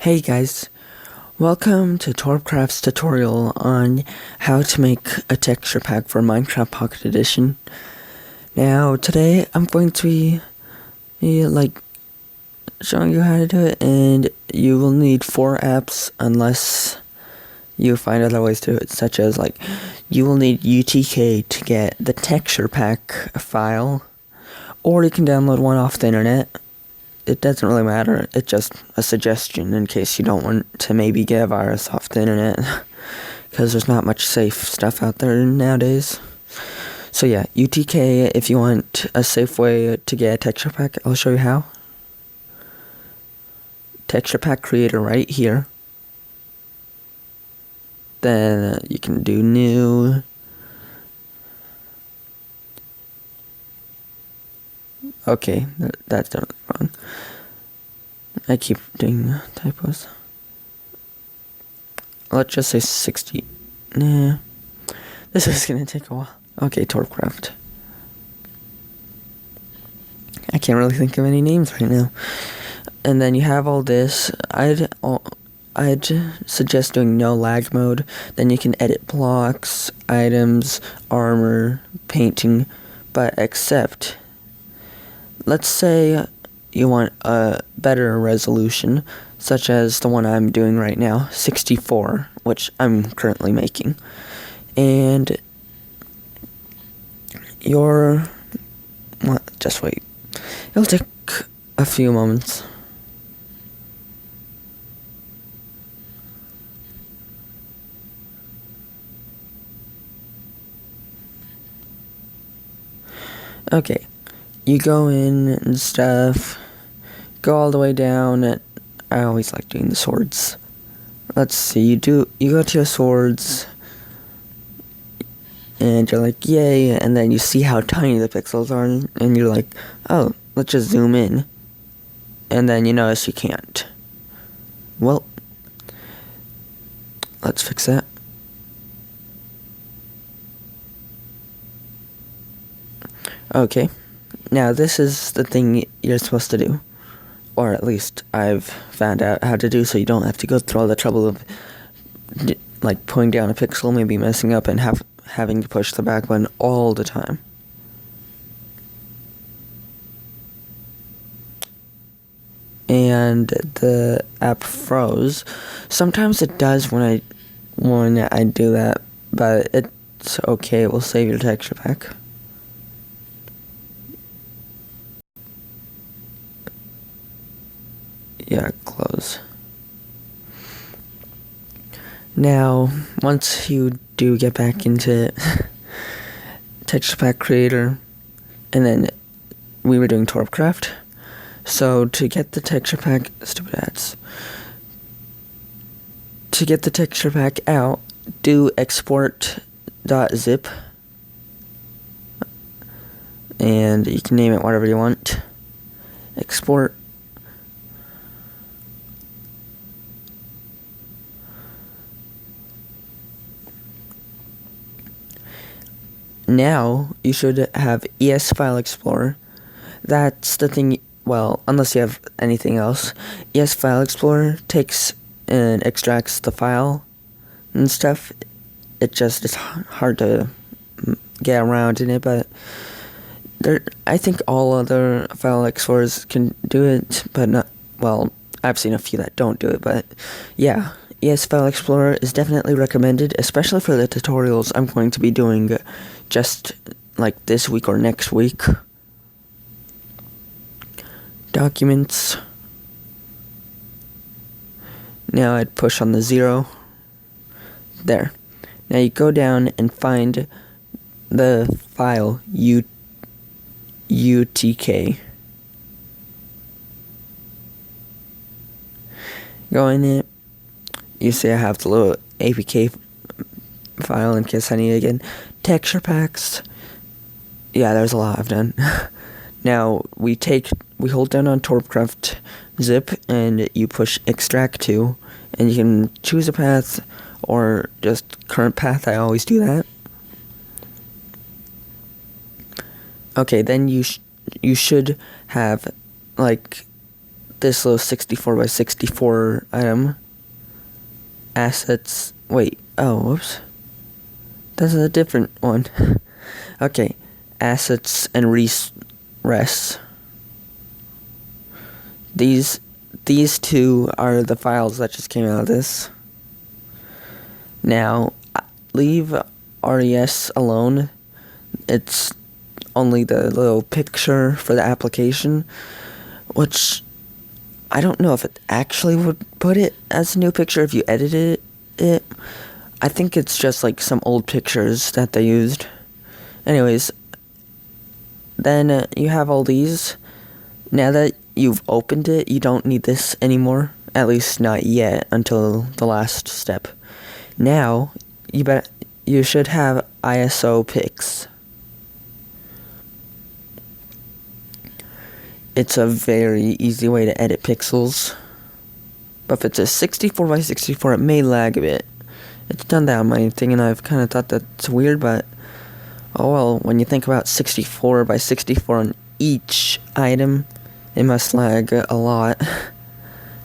Hey guys, welcome to TorbCraft's tutorial on how to make a texture pack for Minecraft Pocket Edition. Now today I'm going to be showing you how to do it, and you will need 4 apps unless you find other ways to do it, such as you will need UTK to get the texture pack file, or you can download one off the internet. It doesn't really matter, it's just a suggestion in case you don't want to maybe get a virus off the internet, because there's not much safe stuff out there nowadays. So yeah, UTK if you want a safe way to get a texture pack. I'll show you how. Texture pack creator right here. Then you can do new. Okay, that's definitely wrong. I keep doing typos. Let's just say 60. Nah. This is gonna take a while. Okay, TorbCraft. I can't really think of any names right now. And then you have all this. I'd suggest doing no lag mode. Then you can edit blocks, items, armor, painting, but except, let's say you want a better resolution, such as the one I'm doing right now, 64, which I'm currently making. And just wait. It'll take a few moments. Okay, you go in and stuff, go all the way down. I always like doing the swords. Let's see, you go to your swords, and you're like, yay, and then you see how tiny the pixels are, and you're like, oh, let's just zoom in, and then you notice you can't. Well, let's fix that. Okay, now this is the thing you're supposed to do, or at least I've found out how to do, so you don't have to go through all the trouble of pulling down a pixel, maybe messing up, and having to push the back button all the time. And the app froze. Sometimes it does when I do that, but it's okay. It will save your texture pack. Yeah, close. Now, once you do get back into texture pack creator, and then we were doing TorbCraft. So to get the texture pack, stupid ads. To get the texture pack out, do export.zip, and you can name it whatever you want. Export. Now you should have ES File Explorer. That's the thing. Well, unless you have anything else, ES File Explorer takes and extracts the file and stuff. It's hard to get around in it, but I think all other file explorers can do it, but not. Well, I've seen a few that don't do it, but yeah. ES File Explorer is definitely recommended, especially for the tutorials I'm going to be doing just this week or next week. Documents. Now I'd push on the 0. There. Now you go down and find the file UTK. Go in it. You see I have the little APK file in case I need it again. Texture packs. Yeah, there's a lot I've done. Now we hold down on TorbCraft zip and you push extract to, and you can choose a path or just current path. I always do that. Okay, then you should have this little 64 by 64 item. Assets. Wait. Oh, whoops. That's a different one. Okay. Assets and rests. These two are the files that just came out of this. Now, leave res alone. It's only the little picture for the application, which I don't know if it actually would put it as a new picture if you edited it. I think it's just like some old pictures that they used. Anyways, then you have all these. Now that you've opened it, you don't need this anymore. At least not yet, until the last step. Now, you should have IsoPix. It's a very easy way to edit pixels. But if it's a 64 by 64, it may lag a bit. It's done that on my thing, and I've kind of thought that's weird, but oh well, when you think about 64 by 64 on each item, it must lag a lot.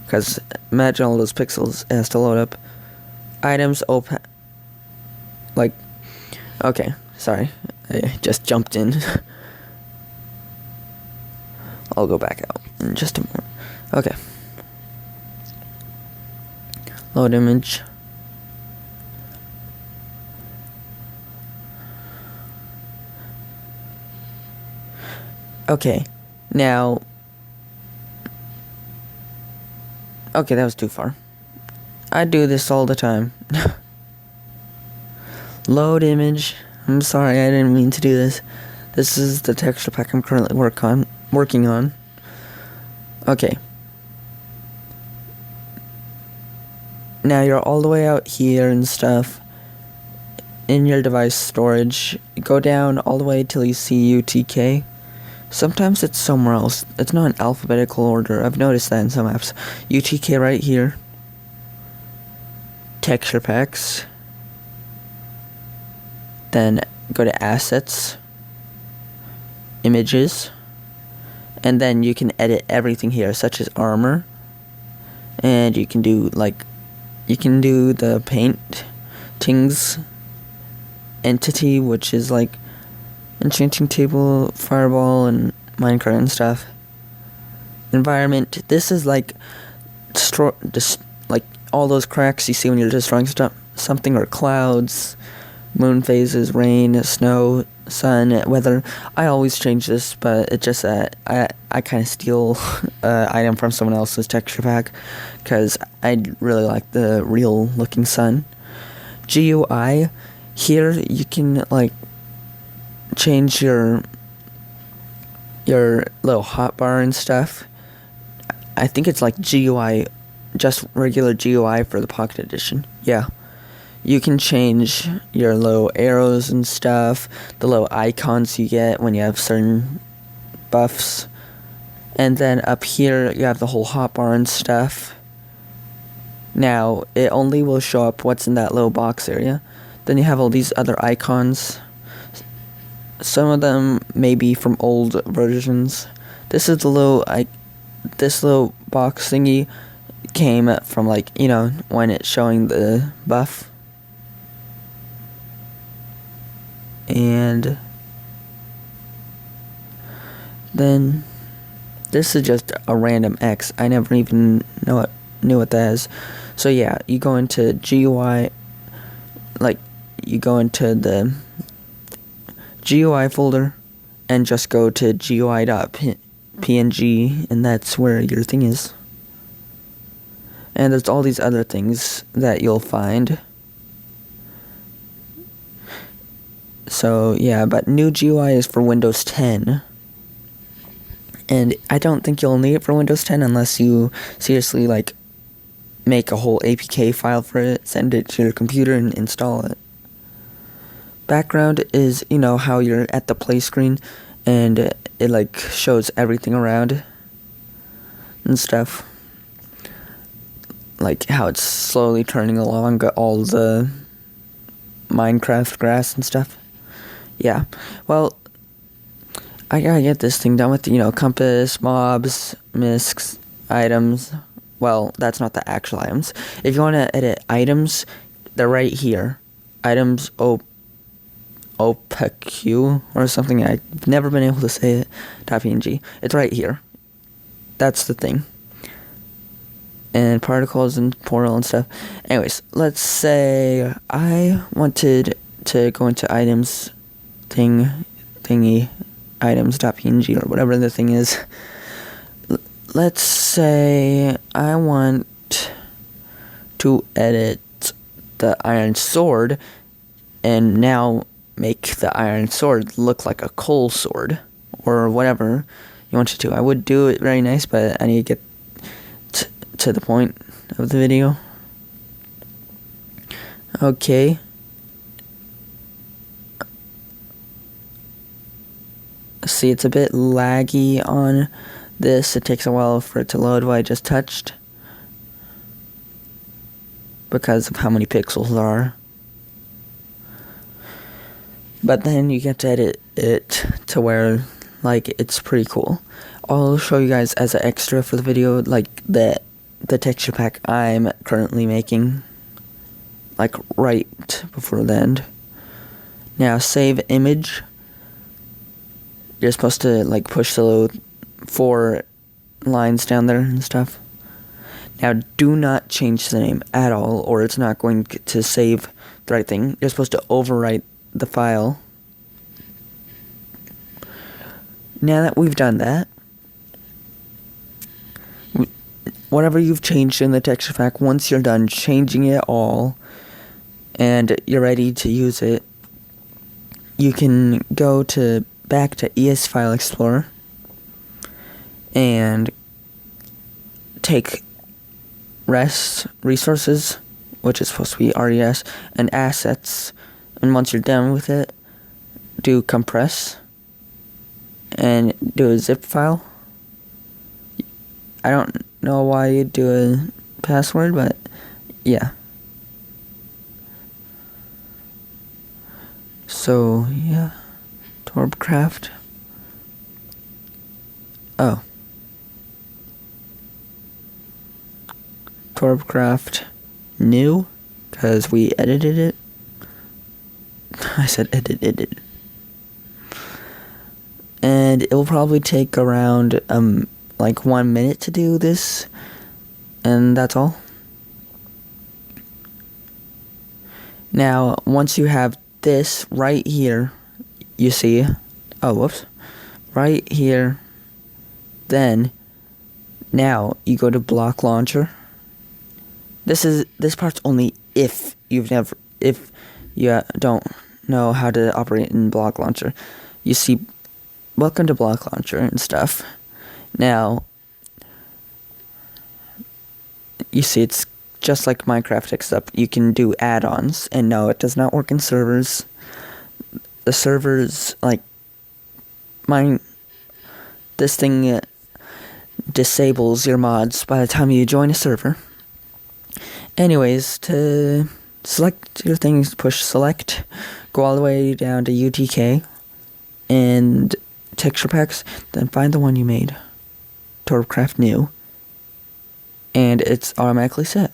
Because imagine all those pixels it has to load up. Items open. Like, okay, sorry, I just jumped in. I'll go back out in just a moment. Okay. Load image. Okay, now. Okay, that was too far. I do this all the time. Load image. I'm sorry, I didn't mean to do this. This is the texture pack I'm currently working on. Okay. Now you're all the way out here and stuff. In your device storage. Go down all the way till you see UTK. Sometimes it's somewhere else. It's not in alphabetical order. I've noticed that in some apps. UTK right here. Texture packs. Then go to assets. Images. And then you can edit everything here, such as armor. And you can do the paintings entity, which is like enchanting table, fireball, and MineCraft and stuff. Environment. This is like like all those cracks you see when you're destroying something, or clouds, moon phases, rain, snow, sun, weather. I always change this, but it's just that I kind of steal item from someone else's texture pack because I really like the real looking sun. GUI. Here you can like change your little hotbar and stuff. I think it's like GUI, just regular GUI for the Pocket Edition. Yeah. You can change your little arrows and stuff, the little icons you get when you have certain buffs. And then up here, you have the whole hotbar and stuff. Now, it only will show up what's in that little box area. Then you have all these other icons. Some of them may be from old versions. This is this little box thingy came from when it's showing the buff. And then this is just a random X. I never even knew what that is. So yeah, you go into GUI, you go into the GUI folder and just go to GUI.png, and that's where your thing is. And there's all these other things that you'll find. So yeah, but new GUI is for Windows 10. And I don't think you'll need it for Windows 10 unless you seriously make a whole APK file for it, send it to your computer and install it. Background is, how you're at the play screen and it shows everything around and stuff. Like how it's slowly turning along all the MineCraft grass and stuff. Yeah, well, I gotta get this thing done with, compass, mobs, miscs. items, well, that's not the actual items. If you want to edit items, they're right here. Items OPQ or something. I've never been able to say it. .png. It's right here. That's the thing. And particles and portal and stuff. Anyways, let's say I wanted to go into items thingy items.png or whatever the thing is. Let's say I want to edit the iron sword and now make the iron sword look like a coal sword or whatever you want it to. I would do it very nice, but I need to get to the point of the video. Okay. See, it's a bit laggy on this. It takes a while for it to load what I just touched because of how many pixels there are. But then you get to edit it to where, like, it's pretty cool. I'll show you guys as an extra for the video, like, the texture pack I'm currently making, like, right before the end. Now, save image. You're supposed to, like, push the 4 lines down there and stuff. Now, do not change the name at all, or it's not going to save the right thing. You're supposed to overwrite the file. Now that we've done that, whatever you've changed in the texture pack, once you're done changing it all and you're ready to use it, you can go back to ES File Explorer and take resources, which is supposed to be RES, and assets. And once you're done with it, do compress and do a zip file. I don't know why you do a password, but yeah. So yeah, TorbCraft. Oh, TorbCraft new, because we edited it. I said edited. And it will probably take around like 1 minute to do this, and that's all. Now, once you have this right here, you see, right here, then now you go to block launcher. This part's only if you don't know how to operate in block launcher. You see, welcome to block launcher and stuff. Now, you see it's just like Minecraft, except you can do add-ons, and no, it does not work in servers. The servers, like, this thing disables your mods by the time you join a server. Anyways, to select your things, push select, go all the way down to UTK, and texture packs, then find the one you made, TorbCraft new, and it's automatically set.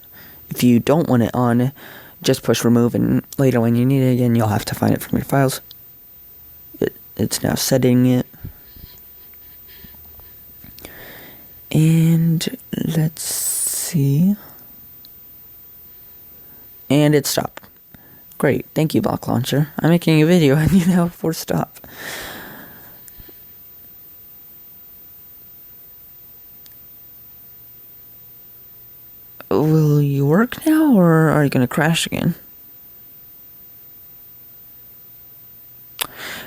If you don't want it on, just push remove, and later when you need it again, you'll have to find it from your files. It's now setting it. And let's see. And it stopped. Great, thank you, block launcher. I'm making a video and you now force stop. Will you work now, or are you going to crash again?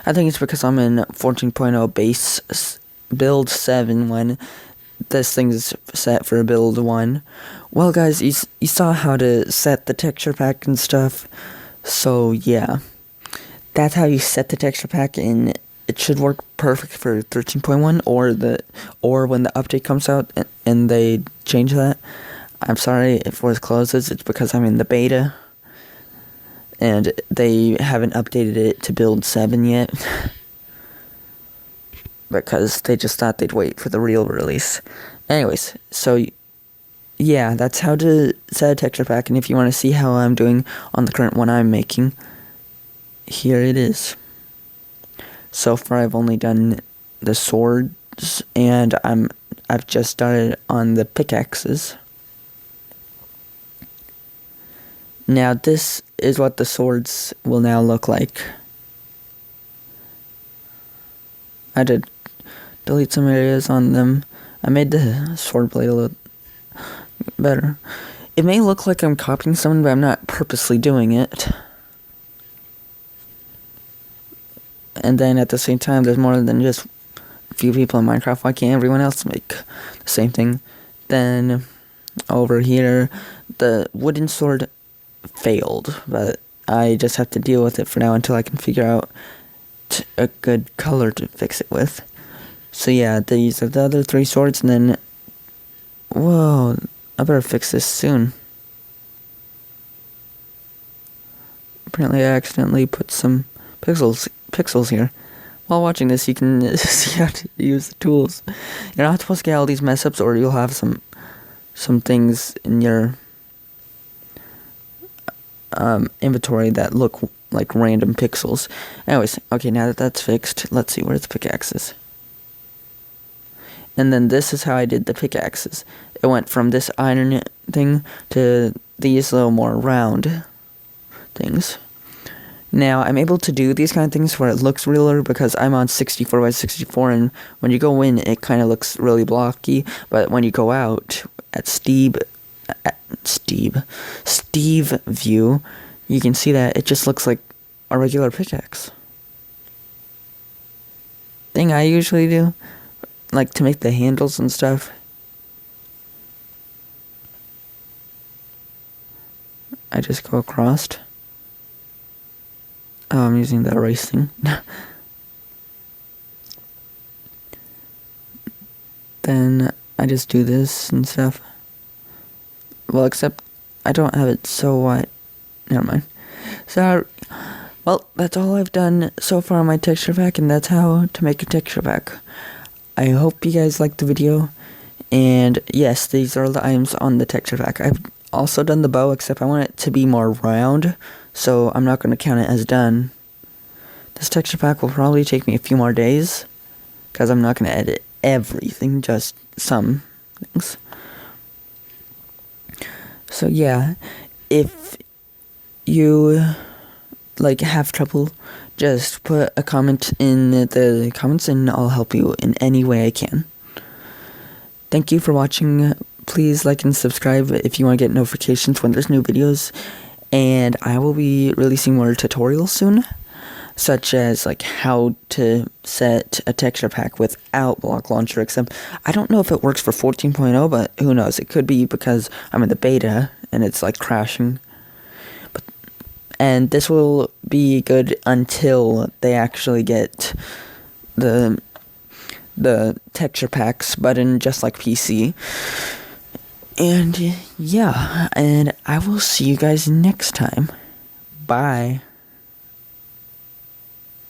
I think it's because I'm in 14.0 base build 7 when this thing's set for build 1. Well, guys, you saw how to set the texture pack and stuff. So, yeah. That's how you set the texture pack, and it should work perfect for 13.1 or when the update comes out and they change that. I'm sorry if it closes. It's because I'm in the beta, and they haven't updated it to build 7 yet, because they just thought they'd wait for the real release. Anyways, so yeah, that's how to set a texture pack, and if you want to see how I'm doing on the current one I'm making, here it is. So far I've only done the swords, and I've just started on the pickaxes. Now this is what the swords will now look like. I did delete some areas on them. I made the sword blade a little better. It may look like I'm copying someone, but I'm not purposely doing it. And then at the same time, there's more than just a few people in Minecraft. Why can't everyone else make the same thing? Then over here, the wooden sword failed, but I just have to deal with it for now until I can figure out a good color to fix it with. So yeah, these are the other 3 swords, and then whoa, I better fix this soon. Apparently I accidentally put some pixels here. While watching this, you can see how to use the tools. You're not supposed to get all these mess ups, or you'll have some things in your inventory that look like random pixels. Anyways, okay, now that that's fixed, let's see, where's the pickaxes? And then this is how I did the pickaxes. It went from this iron thing to these little more round things. Now, I'm able to do these kind of things where it looks realer because I'm on 64 by 64, and when you go in, it kind of looks really blocky, but when you go out at Steve view, you can see that it just looks like a regular pickaxe. Thing I usually do, like to make the handles and stuff, I just go across. Oh, I'm using the erase thing. Then I just do this and stuff. Well, except I don't have it so wide. Never mind. So, well, that's all I've done so far on my texture pack, and that's how to make a texture pack. I hope you guys liked the video. And yes, these are the items on the texture pack. I've also done the bow, except I want it to be more round, so I'm not going to count it as done. This texture pack will probably take me a few more days, because I'm not going to edit everything, just some things. So yeah, if you have trouble, just put a comment in the comments and I'll help you in any way I can. Thank you for watching. Please like and subscribe if you want to get notifications when there's new videos, and I will be releasing more tutorials soon, such as how to set a texture pack without Block Launcher, except I don't know if it works for 14.0, but who knows, it could be because I'm in the beta and it's crashing. And this will be good until they actually get the texture packs button, just like PC. And yeah, and I will see you guys next time. Bye.